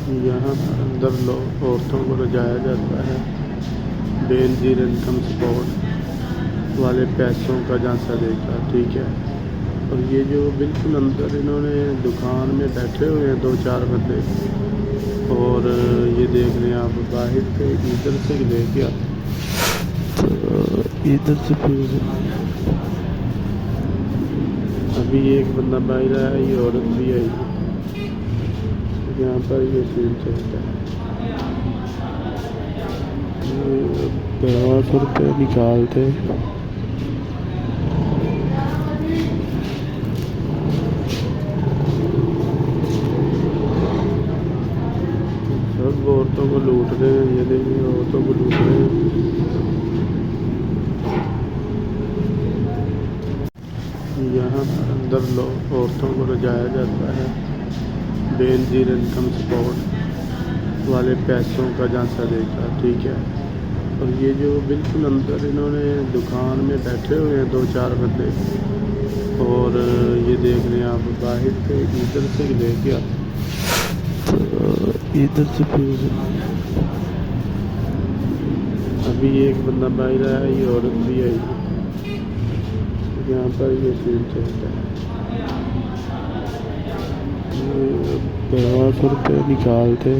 यहाँ अंदर औरतों को ले जाया जाता है बेनज़ीर इनकम सपोर्ट वाले पैसों का झांसा देकर, ठीक है। और ये जो बिल्कुल अंदर इन्होंने दुकान में बैठे हुए हैं 2-4 बंदे, और ये देख रहे हैं आप बाहर से इधर से लेके तो इधर से फिर अभी एक बंदा बाहर आया, ये औरत भी आई, यहाँ पर ये सीन चलता है। 1200 रुपये निकालते, सब औरतों को लूट रहे हैं। ये देखिए औरतों को लूट रहे हैं। यहाँ अंदर औरतों को ले जाया जाता है बेनज़ीर इनकम सपोर्ट वाले पैसों का झांसा देकर, ठीक है। और ये जो बिल्कुल अंदर इन्होंने दुकान में बैठे हुए हैं 2-4 बंदे, और ये देख रहे हैं आप बाहर से इधर से लेके तो इधर से फिर अभी एक बंदा बाहर आया, ये औरत भी आई, यहाँ पर ये सीन चलता है। 1200 रुपये निकालते